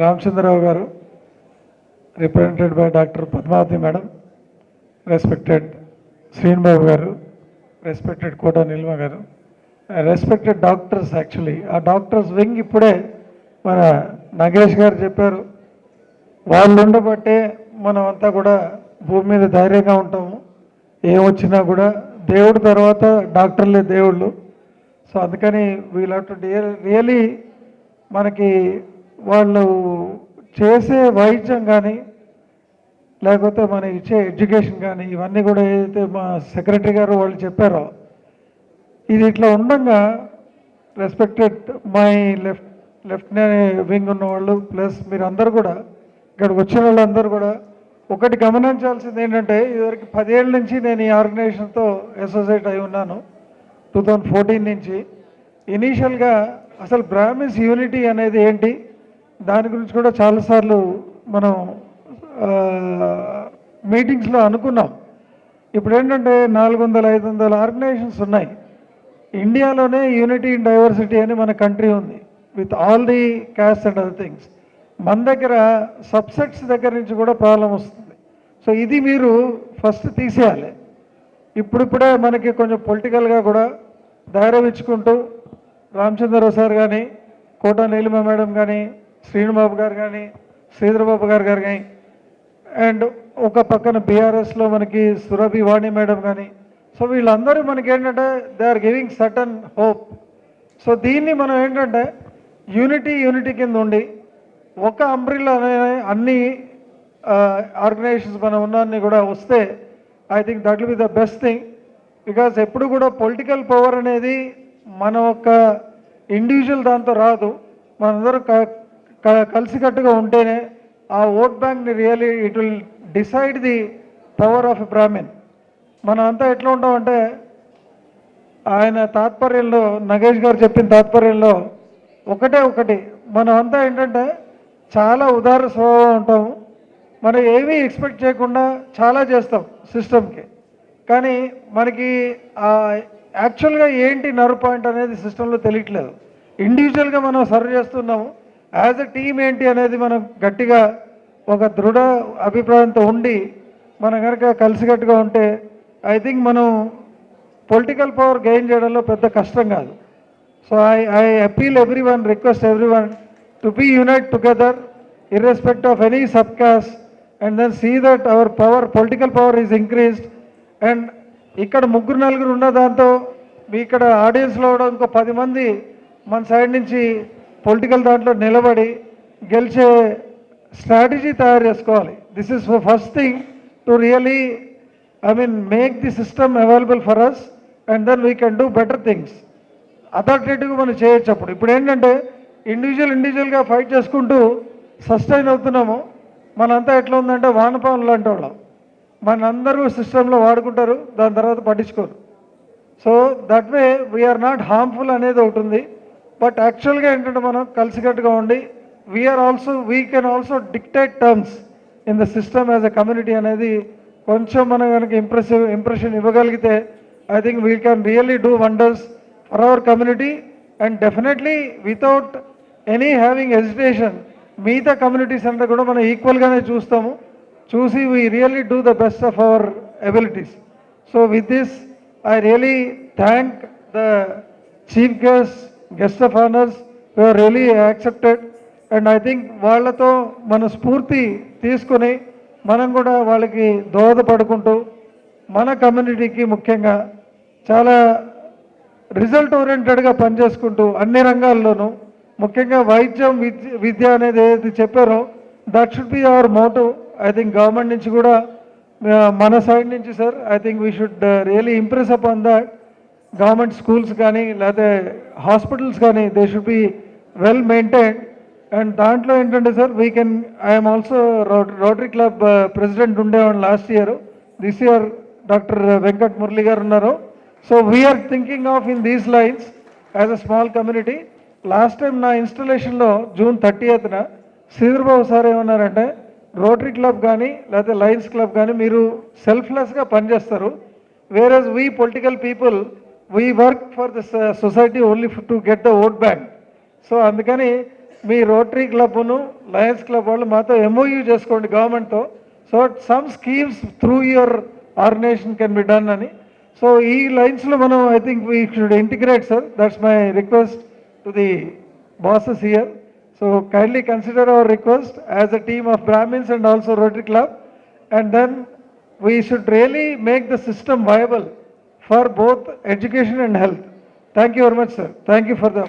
Ramachandra Rao garu, represented by doctor Padmavathi madam, respected Srinibabu garu, respected Kota Nilma garu, respected doctors. Actually ఆ doctors wing ఇప్పుడే మన నగేష్ గారు చెప్పారు, వాళ్ళు ఉండబట్టే మనం అంతా కూడా భూమి మీద ధైర్యంగా ఉంటాము. ఏమొచ్చినా కూడా దేవుడి తర్వాత డాక్టర్లే దేవుళ్ళు. సో అందుకని వీల్ హ్యావ్ టు రియలీ మనకి వాళ్ళు చేసే వైద్యం కానీ లేకపోతే మన ఇచ్చే ఎడ్యుకేషన్ కానీ ఇవన్నీ కూడా ఏదైతే మా సెక్రటరీ గారు వాళ్ళు చెప్పారో, ఇది ఇట్లా ఉండగా రెస్పెక్టెడ్ మై లెఫ్ట్ వింగ్ ఉన్నవాళ్ళు ప్లస్ మీరందరూ కూడా ఇక్కడికి వచ్చిన వాళ్ళందరూ కూడా ఒకటి గమనించాల్సింది ఏంటంటే, ఇదివరకు 10 ఏళ్ళ నుంచి నేను ఈ ఆర్గనైజేషన్తో అసోసియేట్ అయి ఉన్నాను. 2014 నుంచి. ఇనీషియల్గా అసలు బ్రాహ్మిన్స్ యూనిటీ అనేది ఏంటి దాని గురించి కూడా చాలాసార్లు మనం మీటింగ్స్లో అనుకున్నాం. ఇప్పుడు ఏంటంటే 400-500 ఆర్గనైజేషన్స్ ఉన్నాయి. ఇండియాలోనే యూనిటీ ఇన్ డైవర్సిటీ అని మన కంట్రీ ఉంది, with all the caste and other things. మన దగ్గర సబ్సెట్స్ దగ్గర నుంచి కూడా ప్రాబ్లం వస్తుంది. సో ఇది మీరు ఫస్ట్ తీసేయాలి. ఇప్పుడిప్పుడే మనకి కొంచెం పొలిటికల్గా కూడా ధైర్యం ఇచ్చుకుంటూ రామచంద్రరావు సార్ కానీ, కోట నీలిమ మేడం కానీ, శ్రీనుబాబు గారు కానీ, శ్రీధరబాబు గారు కానీ, అండ్ ఒక పక్కన బీఆర్ఎస్లో మనకి సురభి వాణి మేడం కానీ, సో వీళ్ళందరూ మనకి ఏంటంటే they are giving certain hope. So దీన్ని మనం ఏంటంటే యూనిటీ కింద ఉండి ఒక అంబ్రిల్లా అన్ని ఆర్గనైజేషన్స్ మనం ఉన్నన్ని కూడా వస్తే I think that will be the best thing. Because ఎప్పుడు కూడా పొలిటికల్ పవర్ అనేది మన ఒక ఇండివిజువల్ దాంతో రాదు. మనందరూ కలిసికట్టుగా ఉంటేనే ఆ ఓట్ బ్యాంక్ని really it will decide the power of a Brahmin. మనం అంతా ఎట్లా ఉంటామంటే ఆయన తాత్పర్యంలో నగేష్ గారు చెప్పిన తాత్పర్యంలో ఒకటి మనం అంతా ఏంటంటే చాలా ఉదార స్వభావం ఉంటాము. మనం ఏమీ ఎక్స్పెక్ట్ చేయకుండా చాలా చేస్తాం సిస్టమ్కి. కానీ మనకి యాక్చువల్గా ఏంటి నర్వ్ పాయింట్ అనేది సిస్టంలో తెలియట్లేదు. ఇండివిజువల్గా మనం సర్వ్ చేస్తున్నాము. యాజ్ ఎ టీమ్ ఏంటి అనేది మనం గట్టిగా ఒక దృఢ అభిప్రాయంతో ఉండి మనం కనుక కలిసికట్టుగా ఉంటే ఐ థింక్ మనం పొలిటికల్ పవర్ గెయిన్ చేయడంలో పెద్ద కష్టం కాదు. So I appeal everyone, request everyone to be unite together irrespective of any subcaste and then see that our power, political power is increased. And ఇక్కడ 3-4 ఉన్న దాంతో మీ ఇక్కడ ఆడియన్స్లో కూడా ఇంకో 10 మంది మన సైడ్ నుంచి పొలిటికల్ దాంట్లో నిలబడి గెలిచే స్ట్రాటజీ తయారు చేసుకోవాలి. This is first thing to really make the system available for us and then we can do better things. అథారిటేటివ్గా మనం చేయొచ్చు. ఇప్పుడు ఏంటంటే ఇండివిజువల్గా ఫైట్ చేసుకుంటూ సస్టైన్ అవుతున్నాము. మనంతా ఎట్లా ఉందంటే వానపాములు లాంటి వాళ్ళం. మనందరూ సిస్టంలో వాడుకుంటారు, దాని తర్వాత పట్టించుకోరు. So that way we're not harmful అనేది ఒకటి ఉంది. బట్ యాక్చువల్గా ఏంటంటే మనం కలిసికట్టుగా ఉండి we can also dictate terms in the system as a community అనేది కొంచెం మనం కనుక ఇంప్రెషన్ ఇవ్వగలిగితే I think we can really do wonders for our community. And definitely without any having hesitation మిగతా కమ్యూనిటీస్ అంతా కూడా మనం ఈక్వల్గానే చూసి we really do the best of our abilities. So with this I really thank the chief guest of honours who are really accepted. And I think వాళ్ళతో మన స్ఫూర్తి తీసుకొని మనం కూడా వాళ్ళకి దోహదపడుకుంటూ మన కమ్యూనిటీకి ముఖ్యంగా చాలా రిజల్ట్ ఓరియంటెడ్గా పనిచేసుకుంటూ అన్ని రంగాల్లోనూ ముఖ్యంగా వైద్యం విద్య అనేది ఏదైతే చెప్పారో that should be our motto. I think government నుంచి కూడా మన సైడ్ నుంచి sir I think we should really impress upon that. Government schools కానీ లేకపోతే హాస్పిటల్స్ కానీ they should be well maintained. And దాంట్లో ఏంటంటే sir I'm also rotary club president ఉండేవాడిని last year. This year doctor Venkat Murali గారు ఉన్నారు. So we are thinking of in these lines as a small community. Last time నా ఇన్స్టలేషన్లో June 30th Sridhar Babu sir ఏమన్నారంటే rotary club కానీ లేకపోతే లయన్స్ క్లబ్ కానీ మీరు సెల్ఫ్లెస్గా పనిచేస్తారు, whereas we political people we work for the society only to get the vote bank. So అందుకని మీ రోటరీ క్లబ్ను లయన్స్ క్లబ్ వాళ్ళు మాతో ఎంఓయూ చేసుకోండి గవర్నమెంట్తో. So some schemes through your organization can be done అని. సో ఈ లైన్స్లో మనం I think we should integrate sir. That's my request to the bosses here. So kindly consider our request as a team of Brahmins and also rotary club, and then we should really make the system viable for both education and health. Thank you very much, sir. Thank you for the